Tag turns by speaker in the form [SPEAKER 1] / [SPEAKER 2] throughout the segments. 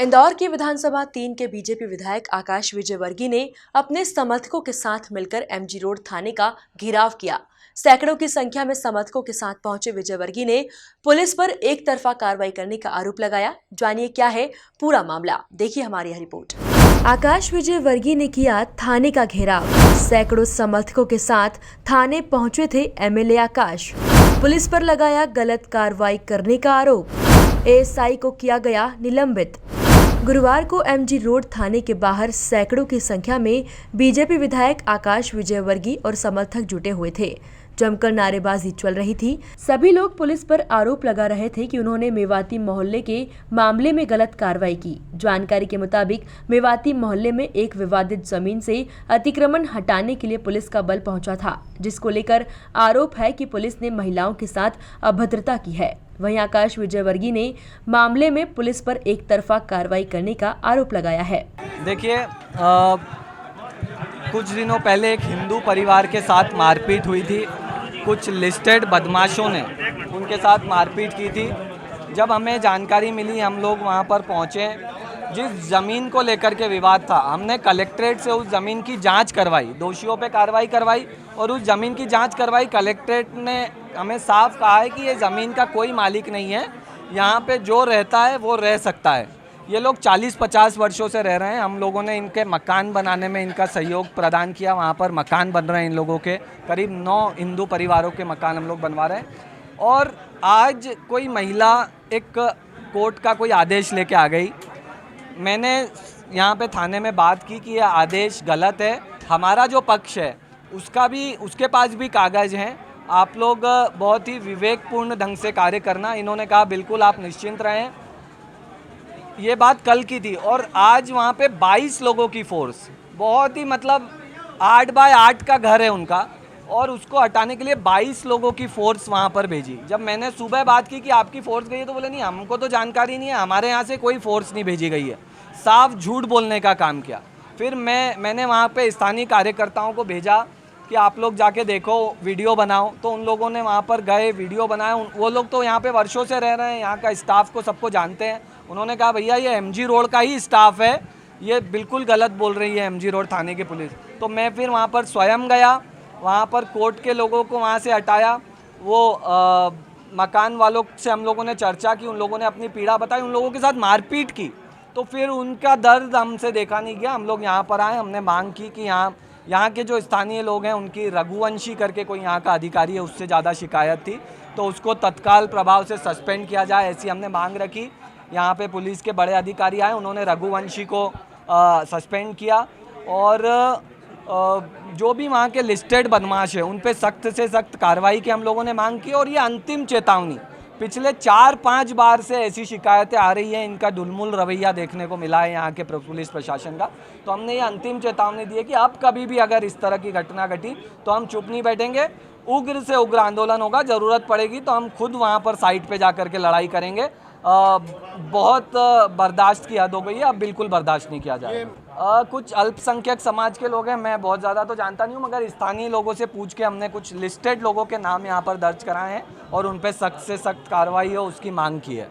[SPEAKER 1] इंदौर की विधानसभा 3 के बीजेपी विधायक आकाश विजयवर्गीय ने अपने समर्थकों के साथ मिलकर एमजी रोड थाने का घेराव किया। सैकड़ों की संख्या में समर्थकों के साथ पहुंचे विजयवर्गीय ने पुलिस पर एक तरफा कार्रवाई करने का आरोप लगाया। जानिए क्या है पूरा मामला, देखिए हमारी यह रिपोर्ट। आकाश विजयवर्गीय ने किया थाने का घेराव। सैकड़ों समर्थकों के साथ थाने पहुंचे थे एमएलए आकाश। पुलिस पर लगाया गलत कार्रवाई करने का आरोप। एएसआई को किया गया निलंबित। गुरुवार को एमजी रोड थाने के बाहर सैकड़ों की संख्या में बीजेपी विधायक आकाश विजयवर्गीय और समर्थक जुटे हुए थे। जमकर नारेबाजी चल रही थी। सभी लोग पुलिस पर आरोप लगा रहे थे कि उन्होंने मेवाती मोहल्ले के मामले में गलत कार्रवाई की। जानकारी के मुताबिक मेवाती मोहल्ले में एक विवादित जमीन से अतिक्रमण हटाने के लिए पुलिस का बल पहुंचा था, जिसको लेकर आरोप है कि पुलिस ने महिलाओं के साथ अभद्रता की है। वहीं आकाश विजयवर्गीय ने मामले में पुलिस पर एक तरफा कार्रवाई करने का आरोप लगाया है।
[SPEAKER 2] देखिए, कुछ दिनों पहले एक हिंदू परिवार के साथ मारपीट हुई थी। कुछ लिस्टेड बदमाशों ने उनके साथ मारपीट की थी। जब हमें जानकारी मिली, हम लोग वहां पर पहुंचे। जिस ज़मीन को लेकर के विवाद था, हमने कलेक्ट्रेट से उस ज़मीन की जांच करवाई, दोषियों पे कार्रवाई करवाई और उस ज़मीन की जांच करवाई। कलेक्ट्रेट ने हमें साफ कहा है कि ये ज़मीन का कोई मालिक नहीं है, यहाँ पे जो रहता है वो रह सकता है। ये लोग 40-50 वर्षों से रह रहे हैं। हम लोगों ने इनके मकान बनाने में इनका सहयोग प्रदान किया। वहाँ पर मकान बन रहे हैं इन लोगों के, करीब 9 हिंदू परिवारों के मकान हम लोग बनवा रहे हैं। और आज कोई महिला एक कोर्ट का कोई आदेश लेके आ गई। मैंने यहाँ पे थाने में बात की कि यह आदेश गलत है। हमारा जो पक्ष है उसके पास भी कागज़ हैं। आप लोग बहुत ही विवेकपूर्ण ढंग से कार्य करना। इन्होंने कहा बिल्कुल आप निश्चिंत रहें। ये बात कल की थी और आज वहाँ पे 22 लोगों की फोर्स, बहुत ही मतलब 8 बाय 8 का घर है उनका, और उसको हटाने के लिए 22 लोगों की फोर्स वहाँ पर भेजी। जब मैंने सुबह बात की कि आपकी फोर्स गई है, तो बोले नहीं, हमको तो जानकारी नहीं है, हमारे यहाँ से कोई फोर्स नहीं भेजी गई है। साफ झूठ बोलने का काम किया। फिर मैंने वहाँ पे स्थानीय कार्यकर्ताओं को भेजा कि आप लोग जाके देखो, वीडियो बनाओ। तो उन लोगों ने वहाँ पर गए, वीडियो बनाए। वो लोग तो यहाँ पे वर्षों से रह रहे हैं, यहाँ का स्टाफ को सबको जानते हैं। उन्होंने कहा भैया ये एमजी रोड का ही स्टाफ है, ये बिल्कुल गलत बोल रही है एमजी रोड थाने की पुलिस। तो मैं फिर वहाँ पर स्वयं गया, वहाँ पर कोर्ट के लोगों को वहाँ से हटाया। वो मकान वालों से हम लोगों ने चर्चा की, उन लोगों ने अपनी पीड़ा बताई, उन लोगों के साथ मारपीट की। तो फिर उनका दर्द हमसे देखा नहीं गया। हम लोग यहाँ पर आए, हमने मांग की कि यहाँ के जो स्थानीय लोग हैं, उनकी रघुवंशी करके कोई यहाँ का अधिकारी है, उससे ज़्यादा शिकायत थी, तो उसको तत्काल प्रभाव से सस्पेंड किया जाए, ऐसी हमने मांग रखी। यहाँ पे पुलिस के बड़े अधिकारी आए, उन्होंने रघुवंशी को सस्पेंड किया। और जो भी वहाँ के लिस्टेड बदमाश है उन पे सख्त से सख्त कार्रवाई की हम लोगों ने मांग की। और ये अंतिम चेतावनी, पिछले 4-5 बार से ऐसी शिकायतें आ रही हैं, इनका दुलमुल रवैया देखने को मिला है यहाँ के पुलिस प्रशासन का। तो हमने ये अंतिम चेतावनी दी है कि अब कभी भी अगर इस तरह की घटना घटी तो हम चुप नहीं बैठेंगे, उग्र से उग्र आंदोलन होगा। ज़रूरत पड़ेगी तो हम खुद वहाँ पर साइट पे जा कर के लड़ाई करेंगे। बहुत बर्दाश्त की हद हो गई है, अब बिल्कुल बर्दाश्त नहीं किया जाएगा। कुछ अल्पसंख्यक समाज के लोग हैं, मैं बहुत ज़्यादा तो जानता नहीं हूँ, मगर स्थानीय लोगों से पूछ के हमने कुछ लिस्टेड लोगों के नाम यहाँ पर दर्ज कराए हैं और उन पर सख्त से सख्त कार्रवाई हो उसकी मांग की है।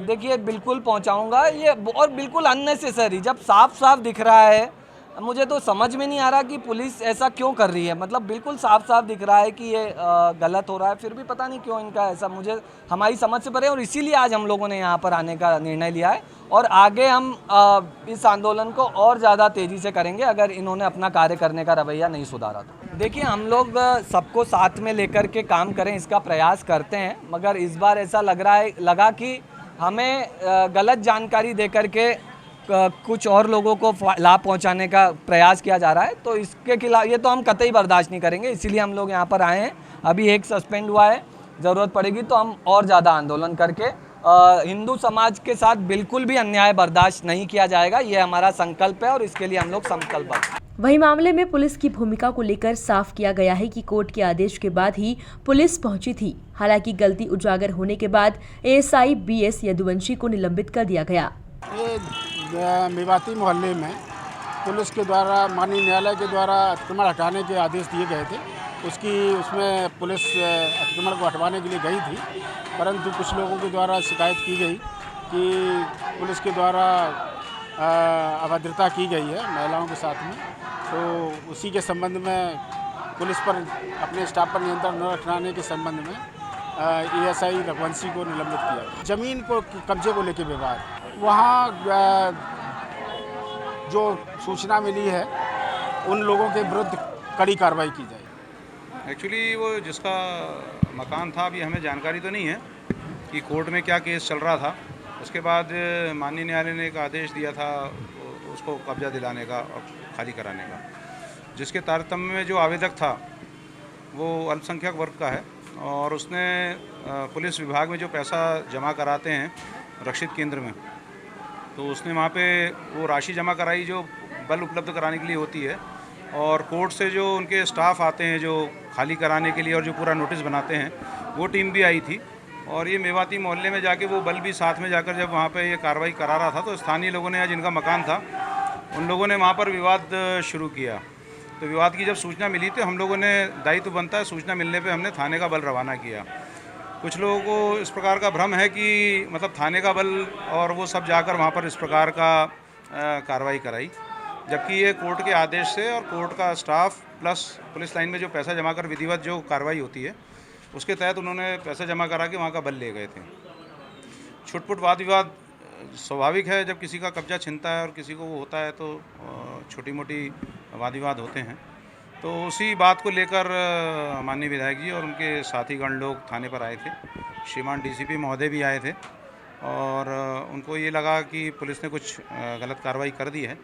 [SPEAKER 2] देखिए बिल्कुल पहुँचाऊँगा ये, और बिल्कुल अननेसेसरी, जब साफ साफ दिख रहा है। मुझे तो समझ में नहीं आ रहा कि पुलिस ऐसा क्यों कर रही है। मतलब बिल्कुल साफ साफ दिख रहा है कि ये गलत हो रहा है, फिर भी पता नहीं क्यों इनका ऐसा, मुझे हमारी समझ से परे। और इसीलिए आज हम लोगों ने यहाँ पर आने का निर्णय लिया है और आगे हम इस आंदोलन को और ज़्यादा तेज़ी से करेंगे अगर इन्होंने अपना कार्य करने का रवैया नहीं सुधारा तो। देखिए, हम लोग सबको साथ में लेकर के काम करें इसका प्रयास करते हैं, मगर इस बार ऐसा लगा कि हमें गलत जानकारी दे करके कुछ और लोगों को लाभ पहुंचाने का प्रयास किया जा रहा है। तो इसके खिलाफ ये तो हम कतई बर्दाश्त नहीं करेंगे, इसीलिए हम लोग यहाँ पर आए हैं। अभी एक सस्पेंड हुआ है, ज़रूरत पड़ेगी तो हम और ज़्यादा आंदोलन करके हिंदू समाज के साथ बिल्कुल भी अन्याय बर्दाश्त नहीं किया जाएगा, ये हमारा संकल्प है और इसके लिए हम लोग संकल्पबद्ध हैं।
[SPEAKER 1] वहीं मामले में पुलिस की भूमिका को लेकर साफ किया गया है कि कोर्ट के आदेश के बाद ही पुलिस पहुंची थी। हालांकि गलती उजागर होने के बाद एएसआई BS यदुवंशी को निलंबित कर दिया गया।
[SPEAKER 3] ये मेवाती मोहल्ले में पुलिस के द्वारा, माननीय न्यायालय के द्वारा अतिक्रमण हटाने के आदेश दिए गए थे। उसमें पुलिस अतिक्रमण को हटवाने के लिए गई थी, परंतु कुछ लोगों के द्वारा शिकायत की गई कि पुलिस के द्वारा अभद्रता की गई है महिलाओं के साथ में, तो उसी के संबंध में पुलिस पर अपने स्टाफ पर नियंत्रण न रखने के संबंध में एएसआई रघुवंशी को निलंबित किया। जमीन को कब्जे को लेकर विवाद, वहाँ जो सूचना मिली है उन लोगों के विरुद्ध कड़ी कार्रवाई की जाए।
[SPEAKER 4] एक्चुअली वो जिसका मकान था, अभी हमें जानकारी तो नहीं है कि कोर्ट में क्या केस चल रहा था। उसके बाद माननीय न्यायालय ने एक आदेश दिया था उसको कब्जा दिलाने का और खाली कराने का, जिसके तारतम्य में जो आवेदक था वो अल्पसंख्यक वर्ग का है और उसने पुलिस विभाग में जो पैसा जमा कराते हैं रक्षित केंद्र में, तो उसने वहाँ पे वो राशि जमा कराई जो बल उपलब्ध कराने के लिए होती है, और कोर्ट से जो उनके स्टाफ आते हैं जो खाली कराने के लिए और जो पूरा नोटिस बनाते हैं, वो टीम भी आई थी। और ये मेवाती मोहल्ले में जाके वो बल भी साथ में जाकर जब वहाँ पे ये कार्रवाई करा रहा था, तो स्थानीय लोगों ने, जिनका मकान था, उन लोगों ने वहाँ पर विवाद शुरू किया। तो विवाद की जब सूचना मिली तो हम लोगों ने, दायित्व बनता है, सूचना मिलने पे हमने थाने का बल रवाना किया। कुछ लोगों को इस प्रकार का भ्रम है कि मतलब थाने का बल और वो सब जाकर वहाँ पर इस प्रकार का कार्रवाई कराई, जबकि ये कोर्ट के आदेश से और कोर्ट का स्टाफ प्लस पुलिस लाइन में जो पैसा जमा कर विधिवत जो कार्रवाई होती है उसके तहत उन्होंने पैसा जमा करा के वहाँ का बल ले गए थे। छुटपुट वाद विवाद स्वाभाविक है, जब किसी का कब्जा छिनता है और किसी को वो होता है तो छोटी मोटी वाद विवाद होते हैं। तो उसी बात को लेकर माननीय विधायक जी और उनके साथीगण लोग थाने पर आए थे। श्रीमान डीसीपी महोदय भी आए थे और उनको ये लगा कि पुलिस ने कुछ गलत कार्रवाई कर दी है।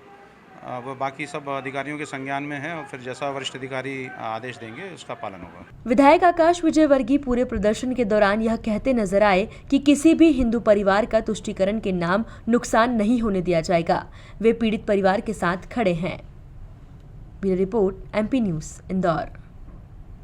[SPEAKER 4] वो बाकी सब अधिकारियों के संज्ञान में है और फिर जैसा वरिष्ठ अधिकारी आदेश देंगे उसका पालन होगा।
[SPEAKER 1] विधायक आकाश विजयवर्गीय पूरे प्रदर्शन के दौरान यह कहते नजर आए कि किसी भी हिंदू परिवार का तुष्टीकरण के नाम नुकसान नहीं होने दिया जाएगा। वे पीड़ित परिवार के साथ खड़े हैं। Bureau report, MP news, Indore.